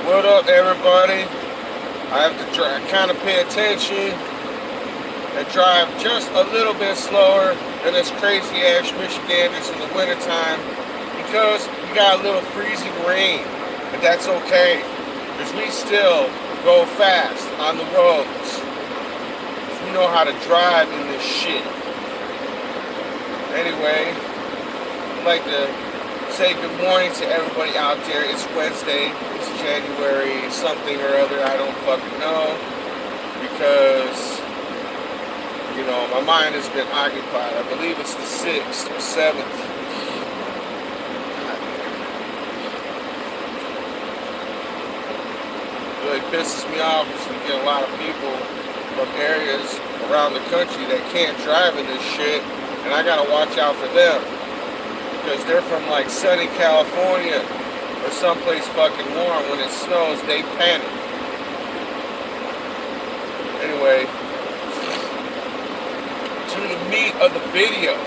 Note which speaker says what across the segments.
Speaker 1: What up, everybody? I have to kind of pay attention and drive just a little bit slower than this crazy ass Michiganders in the wintertime because we got a little freezing rain, but that's okay because we still go fast on the roads. We know how to drive in this shit. Anyway, I'd like to say good morning to everybody out there. It's Wednesday. It's January something or other. I don't fucking know because, my mind has been occupied. I believe it's the 6th or 7th. It really pisses me off because we get a lot of people from areas around the country that can't drive in this shit, and I gotta watch out for them because they're from like sunny California or someplace fucking warm. When it snows, they panic. Anyway, to the meat of the video,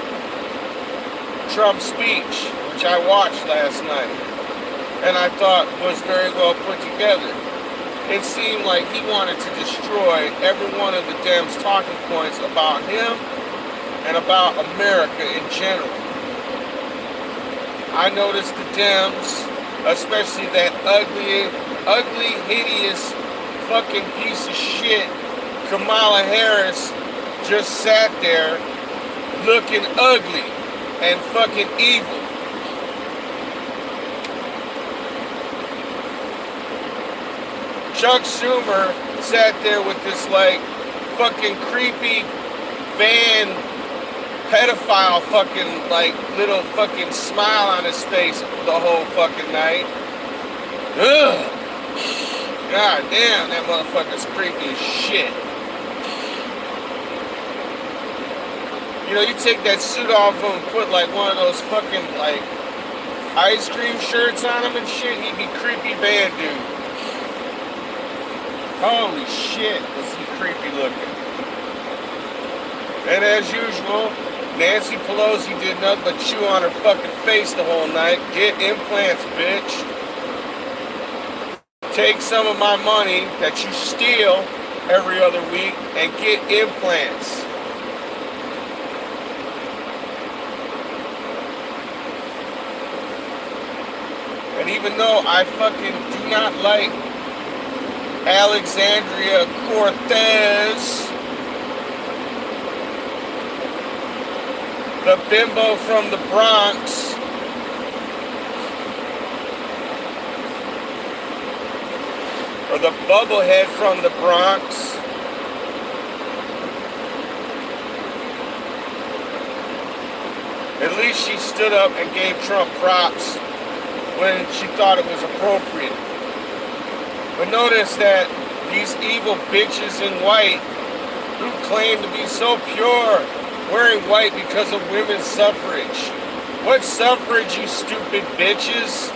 Speaker 1: Trump's speech, which I watched last night and I thought was very well put together. It seemed like he wanted to destroy every one of the Dems' talking points about him and about America in general. I noticed the Dems, especially that ugly, hideous, fucking piece of shit, Kamala Harris, just sat there looking ugly and fucking evil. Chuck Schumer sat there with this like fucking creepy van pedophile fucking like little fucking smile on his face the whole fucking night. Ugh. God damn, that motherfucker's creepy as shit. You take that suit off him and put like one of those fucking like ice cream shirts on him and shit, he'd be creepy van dude. Holy shit, was he creepy looking. And as usual, Nancy Pelosi did nothing but chew on her fucking face the whole night. Get implants, bitch. Take some of my money that you steal every other week and get implants. And even though I fucking do not like Alexandria Cortez, the bimbo from the Bronx, or the bubblehead from the Bronx, at least she stood up and gave Trump props when she thought it was appropriate. But notice that these evil bitches in white who claim to be so pure, wearing white because of women's suffrage. What suffrage, you stupid bitches?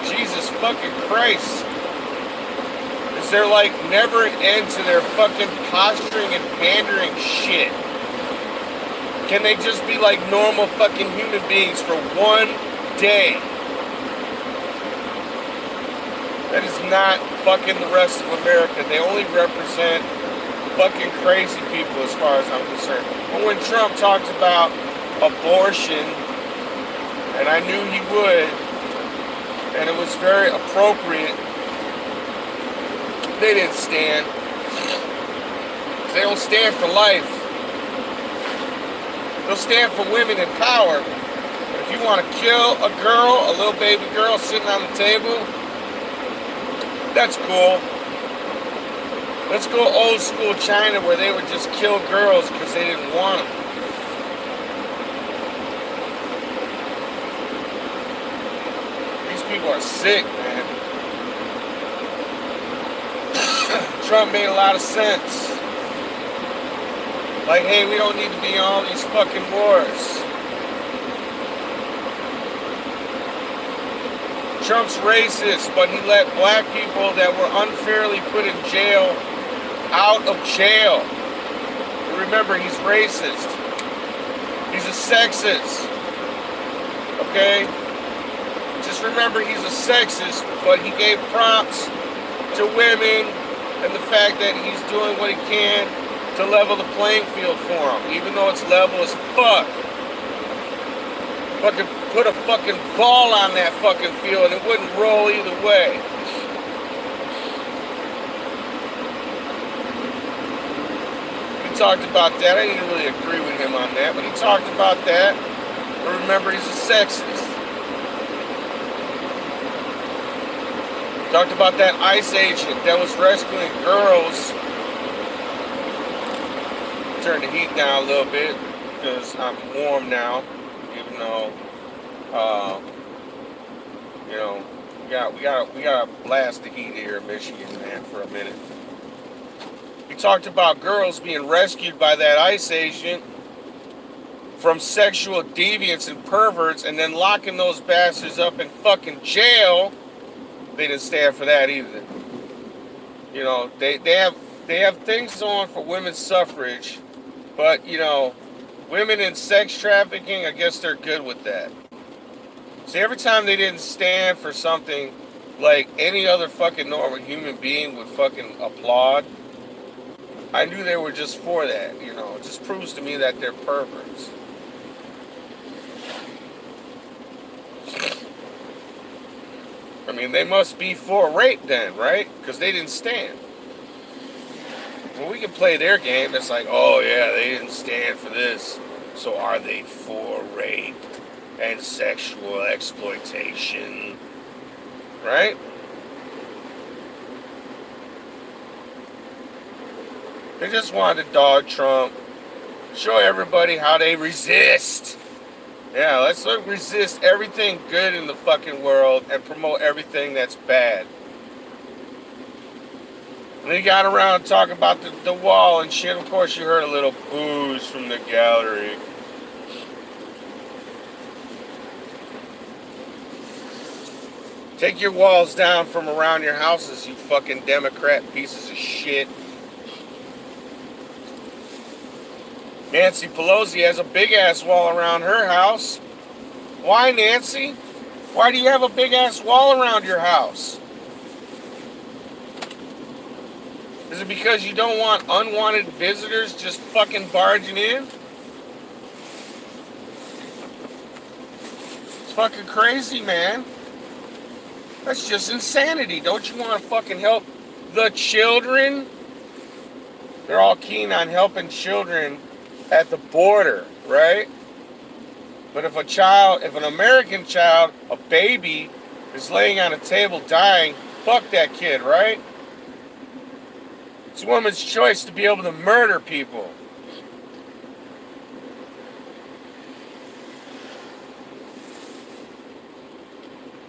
Speaker 1: Jesus fucking Christ. Is there like never an end to their fucking posturing and pandering shit? Can they just be like normal fucking human beings for one day? That is not fucking the rest of America. They only represent fucking crazy people as far as I'm concerned. But when Trump talked about abortion, and I knew he would, and it was very appropriate, they didn't stand. They don't stand for life. They'll stand for women in power. If you want to kill a girl, a little baby girl sitting on the table, that's cool. Let's go old school China where they would just kill girls because they didn't want them. These people are sick, man. Trump made a lot of sense. Like, hey, we don't need to be in all these fucking wars. Trump's racist, but he let black people that were unfairly put in jail out of jail. Remember, he's racist. He's a sexist. Okay? Just just remember he's a sexist, but he gave props to women and the fact that he's doing what he can to level the playing field for them, even though it's level as fuck. Fucking put a fucking ball on that fucking field and it wouldn't roll either way. He talked about that. I didn't really agree with him on that, but he talked about that. But remember, he's a sexist. Talked about that ICE agent that was rescuing girls. Turn the heat down a little bit because I'm warm now, even though, you know, we gotta blast the heat here in Michigan, man, for a minute. He talked about girls being rescued by that ICE agent from sexual deviants and perverts, and then locking those bastards up in fucking jail. They didn't stand for that either. You know, they have things on for women's suffrage, but you know, women in sex trafficking, I guess they're good with that. See, every time they didn't stand for something like any other fucking normal human being would fucking applaud, I knew they were just for that. You know, it just proves to me that they're perverts. I mean, they must be for rape then, right? Because they didn't stand. Well, we can play their game. It's like, oh yeah, they didn't stand for this. So are they for rape and sexual exploitation? Right? They just wanted to dog Trump. Show everybody how they resist. Yeah, let's resist everything good in the fucking world and promote everything that's bad. And he got around talking about the wall and shit. Of course, you heard a little boos from the gallery. Take your walls down from around your houses, you fucking Democrat pieces of shit. Nancy Pelosi has a big-ass wall around her house. Why, Nancy? Why do you have a big-ass wall around your house? Is it because you don't want unwanted visitors just fucking barging in? It's fucking crazy, man. That's just insanity. Don't you want to fucking help the children? They're all keen on helping children at the border, right? But if an American child, a baby, is laying on a table dying, fuck that kid, right? It's a woman's choice to be able to murder people.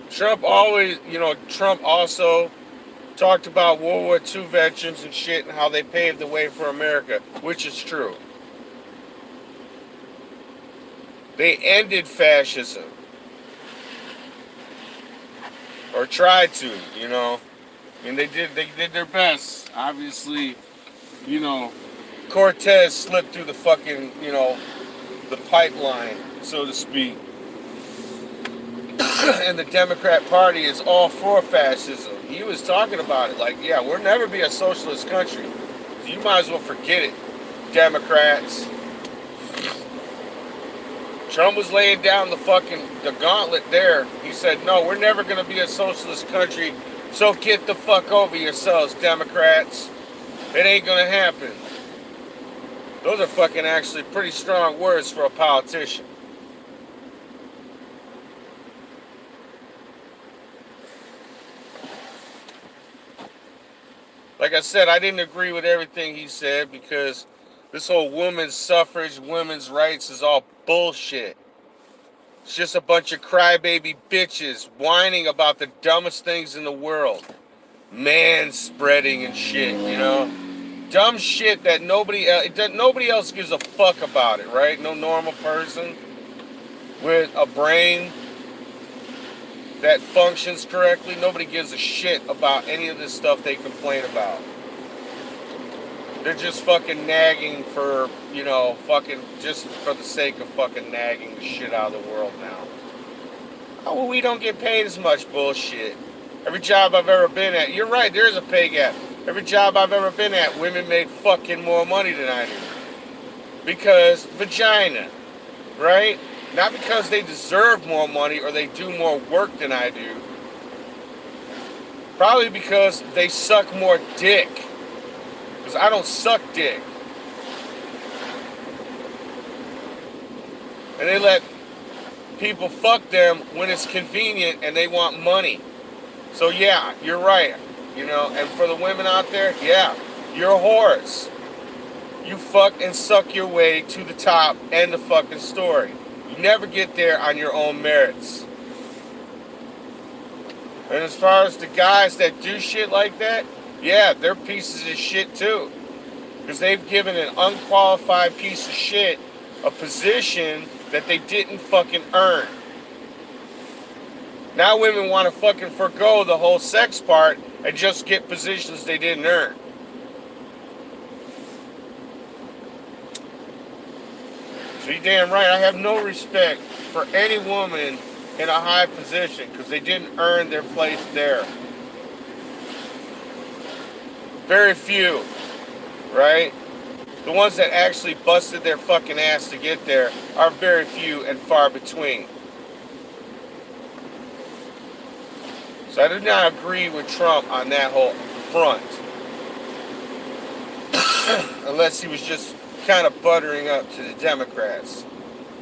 Speaker 1: Trump also talked about World War II veterans and shit and how they paved the way for America, which is true. They ended fascism. Or tried to, you know. I mean, they did their best. Obviously, you know, Cortez slipped through the fucking, you know, the pipeline, so to speak. And the Democrat Party is all for fascism. He was talking about it like, yeah, we'll never be a socialist country. So you might as well forget it, Democrats. Trump was laying down the gauntlet there. He said, no, we're never going to be a socialist country, so get the fuck over yourselves, Democrats. It ain't going to happen. Those are fucking actually pretty strong words for a politician. Like I said, I didn't agree with everything he said because this whole women's suffrage, women's rights is all bullshit. It's just a bunch of crybaby bitches whining about the dumbest things in the world. Man-spreading and shit, you know? Dumb shit that nobody else gives a fuck about it, right? No normal person with a brain that functions correctly. Nobody gives a shit about any of this stuff they complain about. They're just fucking nagging for, you know, fucking just for the sake of fucking nagging the shit out of the world now. I Oh, well, we don't get paid as much. Bullshit. Every job I've ever been at, you're right, there is a pay gap. Every job I've ever been at, women make fucking more money than I do. Because vagina, right? Not because they deserve more money or they do more work than I do. Probably because they suck more dick. Because I don't suck dick. And they let people fuck them when it's convenient and they want money. So yeah, you're right. You know, and for the women out there, yeah, you're whores. You fuck and suck your way to the top. End of fucking story. You never get there on your own merits. And as far as the guys that do shit like that, yeah, they're pieces of shit too. Because they've given an unqualified piece of shit a position that they didn't fucking earn. Now women want to fucking forgo the whole sex part and just get positions they didn't earn. So you're damn right, I have no respect for any woman in a high position because they didn't earn their place there. Very few, right? The ones that actually busted their fucking ass to get there are very few and far between. So I do not agree with Trump on that whole front. Unless he was just kind of buttering up to the Democrats.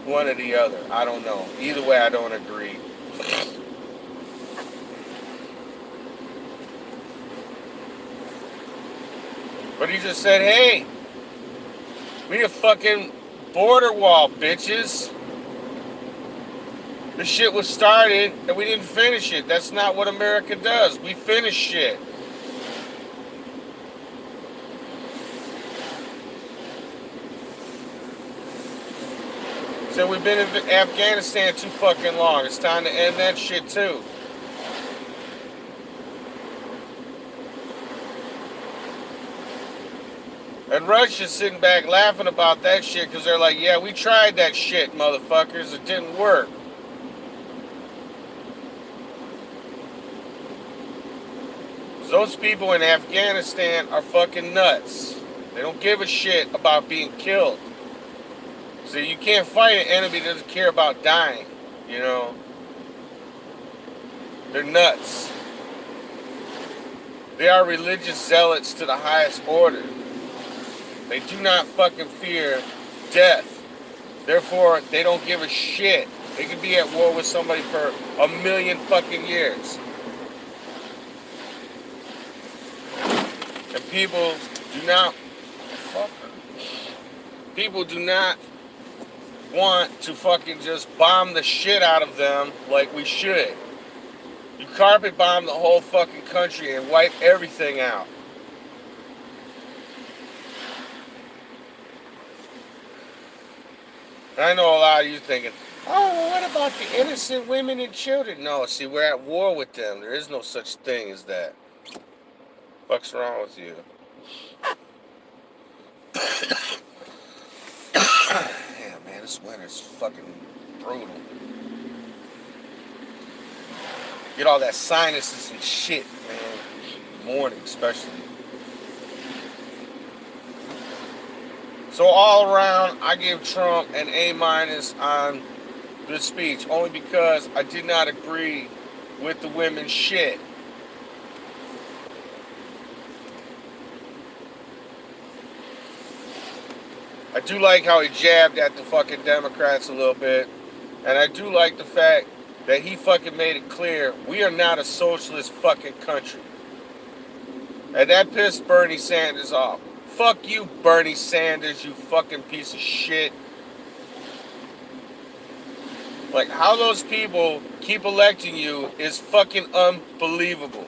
Speaker 1: One or the other. I don't know. Either way, I don't agree. But he just said, hey, we need a fucking border wall, bitches. The shit was started and we didn't finish it. That's not what America does. We finish shit. So we've been in Afghanistan too fucking long. It's time to end that shit too. And Russia's sitting back laughing about that shit because they're like, yeah, we tried that shit, motherfuckers. It didn't work. Those people in Afghanistan are fucking nuts. They don't give a shit about being killed. So you can't fight an enemy that doesn't care about dying, you know. They're nuts. They are religious zealots to the highest order. They do not fucking fear death. Therefore, they don't give a shit. They could be at war with somebody for 1,000,000 fucking years. And people do not want to fucking just bomb the shit out of them like we should. You carpet bomb the whole fucking country and wipe everything out. And I know a lot of you thinking, oh, well, what about the innocent women and children? No, see, we're at war with them. There is no such thing as that. What's wrong with you? Yeah, man, this winter's fucking brutal. Get all that sinuses and shit, man. Morning, especially. So all around, I give Trump an A- on this speech, only because I did not agree with the women's shit. I do like how he jabbed at the fucking Democrats a little bit. And I do like the fact that he fucking made it clear we are not a socialist fucking country. And that pissed Bernie Sanders off. Fuck you, Bernie Sanders, you fucking piece of shit. Like, how those people keep electing you is fucking unbelievable.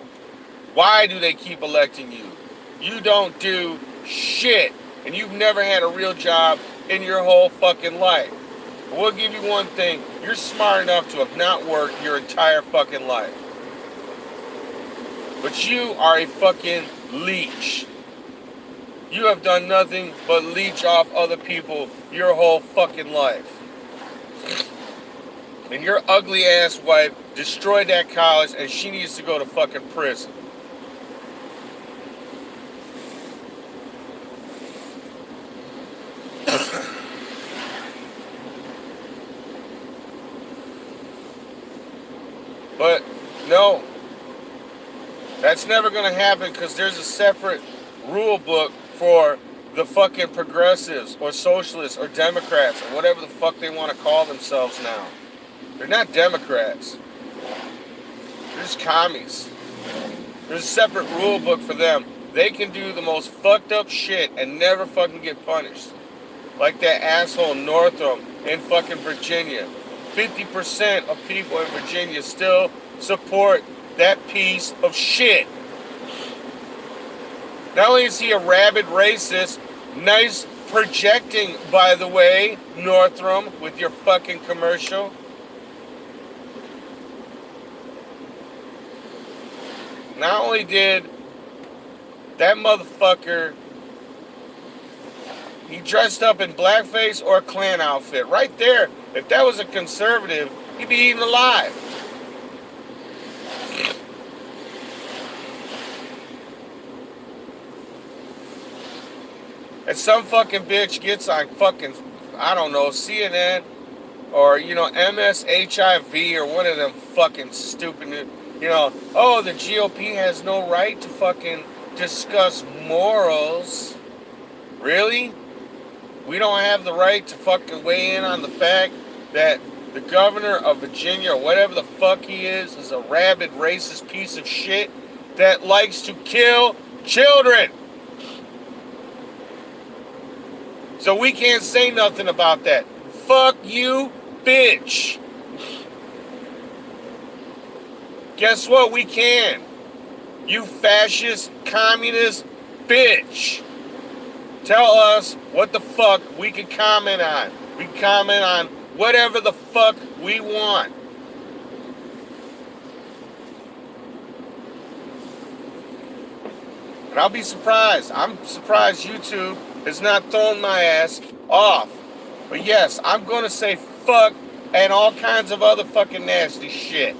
Speaker 1: Why do they keep electing you? You don't do shit. And you've never had a real job in your whole fucking life. But we'll give you one thing. You're smart enough to have not worked your entire fucking life. But you are a fucking leech. You have done nothing but leech off other people your whole fucking life. And your ugly ass wife destroyed that college and she needs to go to fucking prison. But no, that's never going to happen because there's a separate rule book for the fucking progressives or socialists or Democrats or whatever the fuck they want to call themselves now. They're not Democrats. They're just commies. There's a separate rule book for them. They can do the most fucked up shit and never fucking get punished. Like that asshole Northam in fucking Virginia. 50% of people in Virginia still support that piece of shit. Not only is he a rabid racist, nice projecting, by the way, Northam, with your fucking commercial. Not only did that motherfucker, he dressed up in blackface or a Klan outfit. Right there, if that was a conservative, he'd be eaten alive. And some fucking bitch gets on fucking, I don't know, CNN or, MSHIV or one of them fucking stupid, oh, the GOP has no right to fucking discuss morals. Really? We don't have the right to fucking weigh in on the fact that the governor of Virginia, or whatever the fuck he is a rabid racist piece of shit that likes to kill children. So we can't say nothing about that. Fuck you, bitch. Guess what? We can. You fascist, communist bitch. Tell us what the fuck we can comment on. We can comment on whatever the fuck we want. And I'll be surprised. I'm surprised YouTube has not thrown my ass off. But yes, I'm going to say fuck and all kinds of other fucking nasty shit.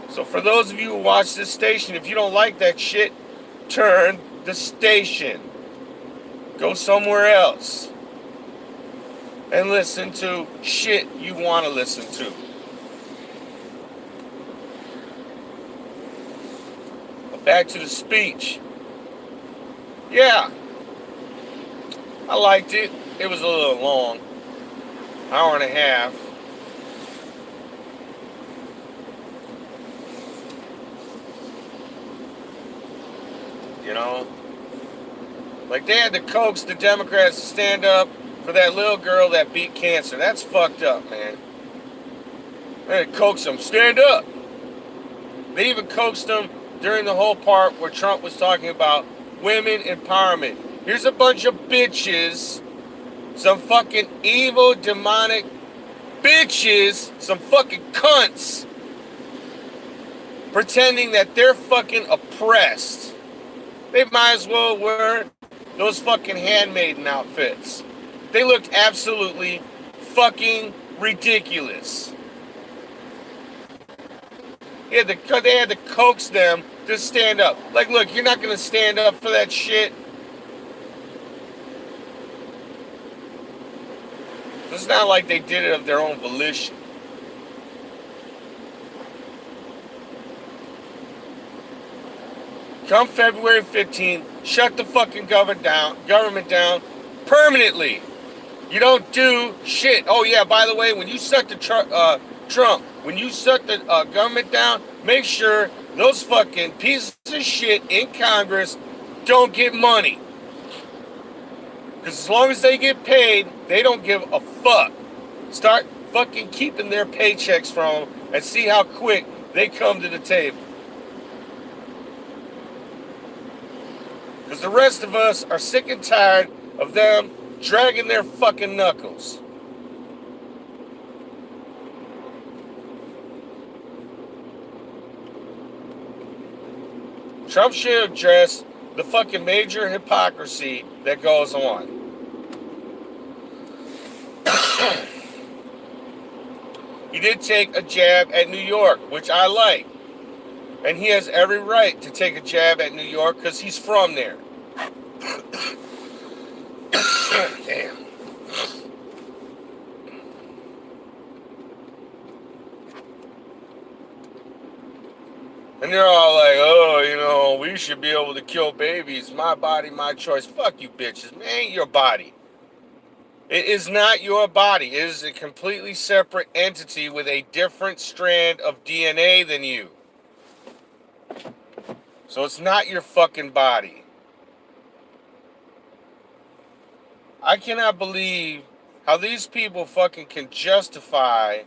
Speaker 1: So for those of you who watch this station, if you don't like that shit, turn the station. Go somewhere else. And listen to shit you want to listen to. But back to the speech. Yeah. I liked it. It was a little long. Hour and a half. Like they had to coax the Democrats to stand up for that little girl that beat cancer. That's fucked up, man. They had to coax them. Stand up. They even coaxed them during the whole part where Trump was talking about women empowerment. Here's a bunch of bitches, some fucking evil, demonic bitches, some fucking cunts, pretending that they're fucking oppressed. They might as well wear those fucking handmaiden outfits. They looked absolutely fucking ridiculous. They had to coax them to stand up. Like, look, you're not going to stand up for that shit. It's not like they did it of their own volition. Come February 15th, shut the fucking government down permanently. You don't do shit. Oh yeah, by the way, when you shut the Trump, when you shut the government down, make sure those fucking pieces of shit in Congress don't get money. Because as long as they get paid, they don't give a fuck. Start fucking keeping their paychecks from them and see how quick they come to the table. Because the rest of us are sick and tired of them dragging their fucking knuckles. Trump should address the fucking major hypocrisy that goes on. He did take a jab at New York, which I like. And he has every right to take a jab at New York because he's from there. Damn. And they're all like, oh, you know, we should be able to kill babies. My body, my choice. Fuck you bitches. Man, ain't your body. It is not your body. It is a completely separate entity with a different strand of DNA than you. So it's not your fucking body. I cannot believe how these people fucking can justify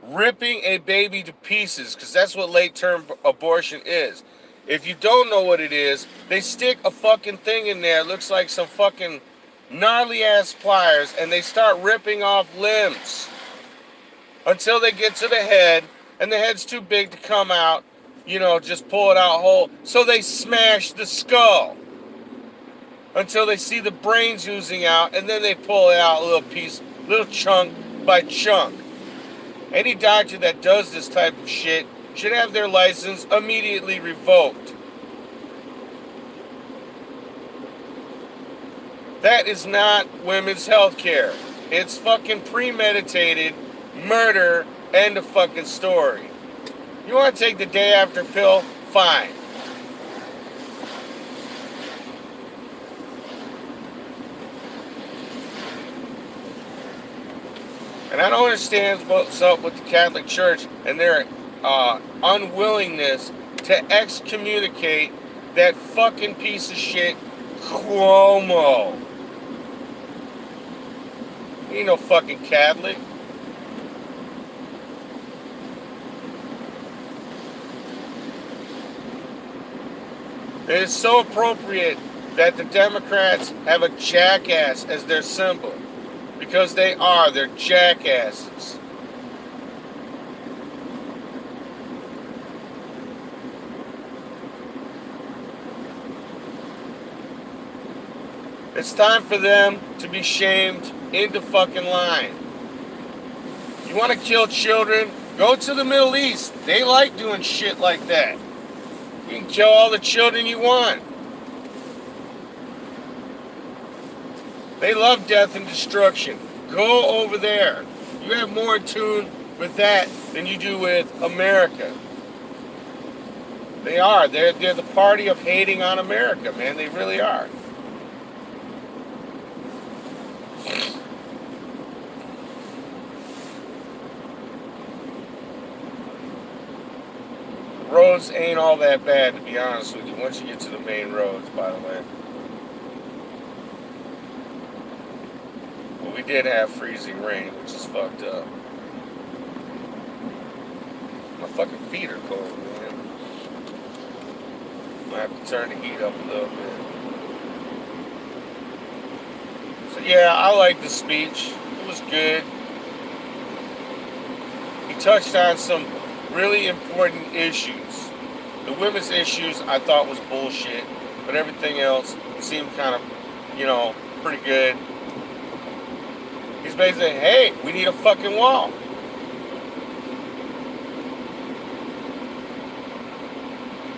Speaker 1: ripping a baby to pieces, because that's what late-term abortion is. If you don't know what it is, they stick a fucking thing in there, it looks like some fucking gnarly-ass pliers, and they start ripping off limbs until they get to the head, and the head's too big to come out, you know, just pull it out whole. So they smash the skull until they see the brains oozing out, and then they pull it out a little piece, little chunk by chunk. Any doctor that does this type of shit should have their license immediately revoked. That is not women's health care. It's fucking premeditated murder. End of fucking story. You want to take the day after pill? Fine. And I don't understand what's up with the Catholic Church and their unwillingness to excommunicate that fucking piece of shit, Cuomo. He ain't no fucking Catholic. It is so appropriate that the Democrats have a jackass as their symbol. Because they are. They're jackasses. It's time for them to be shamed into fucking line. You want to kill children? Go to the Middle East. They like doing shit like that. You can kill all the children you want. They love death and destruction. Go over there. You have more in tune with that than you do with America. They are. They're the party of hating on America, man. They really are. Roads ain't all that bad, to be honest with you, once you get to the main roads, by the way. But we did have freezing rain, which is fucked up. My fucking feet are cold, man. I have to turn the heat up a little bit. So yeah, I liked the speech. It was good. He touched on some really important issues. The women's issues I thought was bullshit, but everything else seemed kind of, you know, pretty good. He's basically, hey, we need a fucking wall.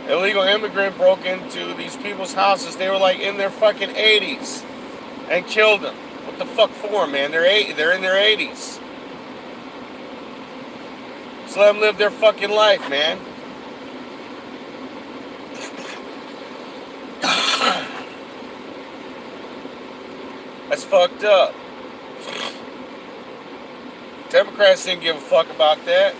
Speaker 1: Illegal immigrant broke into these people's houses. They were like in their fucking 80s and killed them. What the fuck for, man? They're in their 80s. Just let them live their fucking life, man. That's fucked up. Democrats didn't give a fuck about that.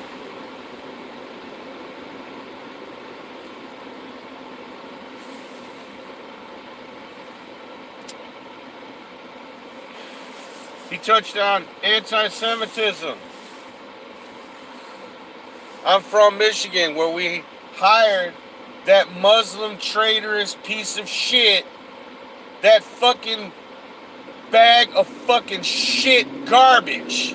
Speaker 1: He touched on anti-Semitism. I'm from Michigan, where we hired that Muslim traitorous piece of shit, that fucking bag of fucking shit garbage.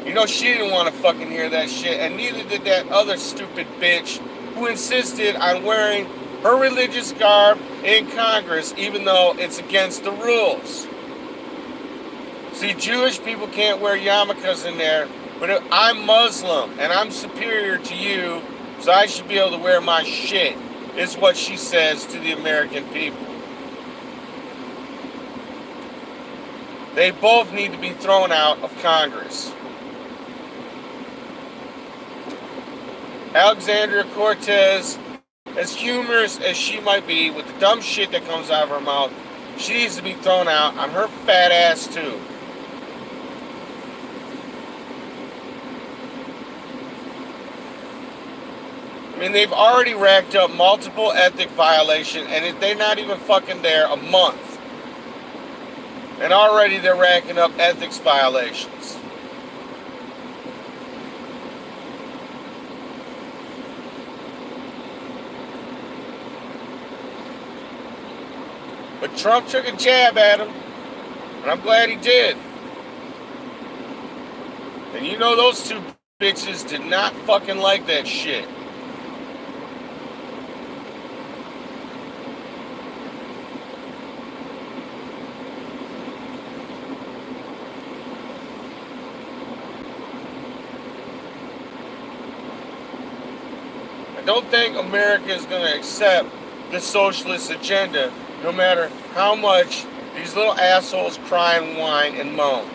Speaker 1: You know, she didn't want to fucking hear that shit, and neither did that other stupid bitch who insisted on wearing her religious garb in Congress, even though it's against the rules. See, Jewish people can't wear yarmulkes in there, but if I'm Muslim and I'm superior to you, so I should be able to wear my shit, is what she says to the American people. They both need to be thrown out of Congress. Alexandria Cortez, as humorous as she might be with the dumb shit that comes out of her mouth, she needs to be thrown out on her fat ass too. I mean, they've already racked up multiple ethic violations, and they're not even fucking there a month. And already they're racking up ethics violations. But Trump took a jab at him, and I'm glad he did. And you know those two bitches did not fucking like that shit. I don't think America is going to accept the socialist agenda, no matter how much these little assholes cry and whine and moan.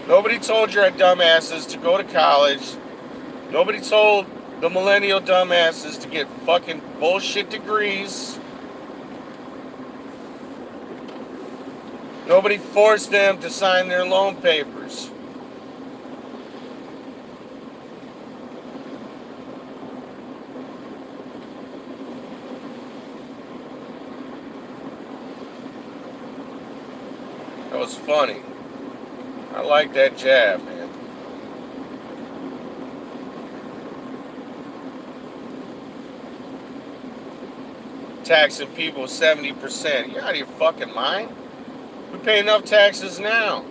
Speaker 1: Nobody told your dumbasses to go to college. Nobody told the millennial dumbasses to get fucking bullshit degrees. Nobody forced them to sign their loan papers. That was funny. I like that jab, man. Taxing people 70%. You're out of your fucking mind? We pay enough taxes now.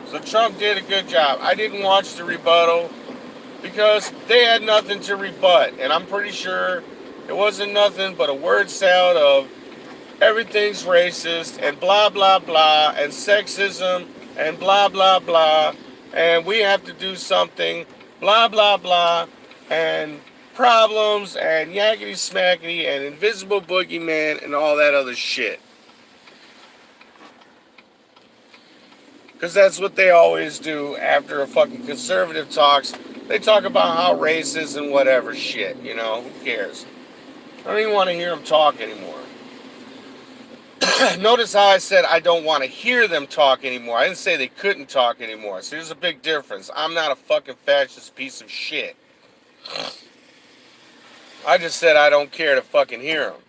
Speaker 1: So Trump did a good job. I didn't watch the rebuttal because they had nothing to rebut. And I'm pretty sure it wasn't nothing but a word salad of everything's racist and blah, blah, blah, and sexism and blah, blah, blah, and we have to do something, blah, blah, blah, and problems and yakety smackety and invisible boogeyman and all that other shit. Because that's what they always do after a fucking conservative talks. They talk about how racist and whatever shit, you know, who cares? I don't even want to hear them talk anymore. Notice how I said I don't want to hear them talk anymore. I didn't say they couldn't talk anymore. So there's a big difference. I'm not a fucking fascist piece of shit. I just said I don't care to fucking hear them.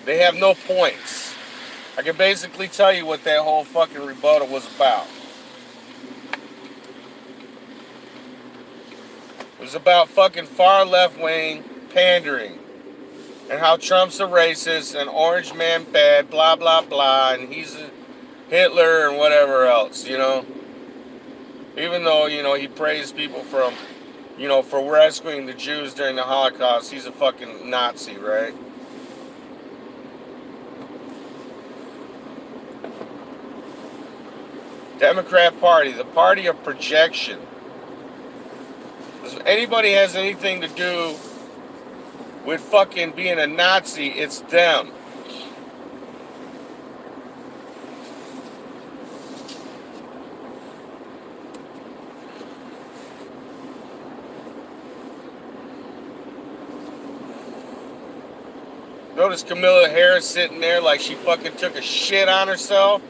Speaker 1: They have no points. I can basically tell you what that whole fucking rebuttal was about. It was about fucking far left wing pandering. And how Trump's a racist and orange man bad, blah, blah, blah, and he's a Hitler and whatever else, you know. Even though, you know, he praised people from, you know, for rescuing the Jews during the Holocaust, he's a fucking Nazi, right? Democrat Party, the party of projection. If anybody has anything to do with fucking being a Nazi, it's them. Notice Kamala Harris sitting there like she fucking took a shit on herself.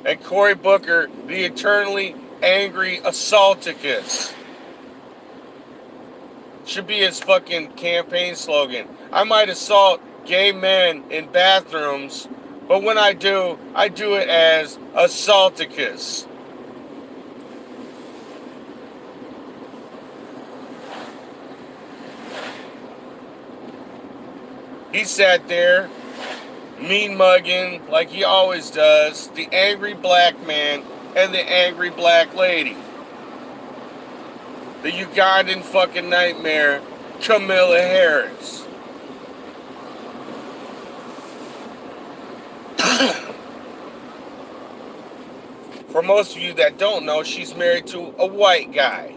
Speaker 1: And Cory Booker, the eternally angry assaulticus. Should be his fucking campaign slogan. I might assault gay men in bathrooms, but when I do it as assaulticus. He sat there, mean mugging like he always does, the angry black man and the angry black lady. The Ugandan fucking nightmare, Kamala Harris. For most of you that don't know, she's married to a white guy.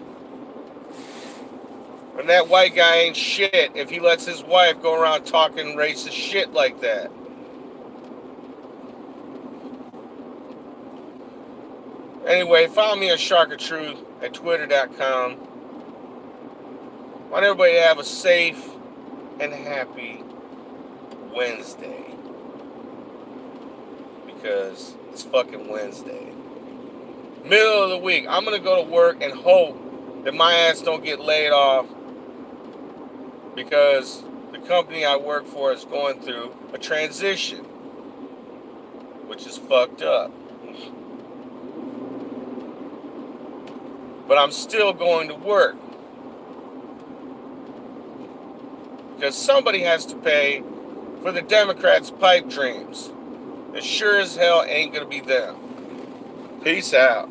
Speaker 1: And that white guy ain't shit if he lets his wife go around talking racist shit like that. Anyway, follow me on Shark of Truth at twitter.com. Want everybody to have a safe and happy Wednesday. Because it's fucking Wednesday. Middle of the week. I'm going to go to work and hope that my ass don't get laid off. Because the company I work for is going through a transition. Which is fucked up. But I'm still going to work. Because somebody has to pay for the Democrats' pipe dreams. It sure as hell ain't going to be them. Peace out.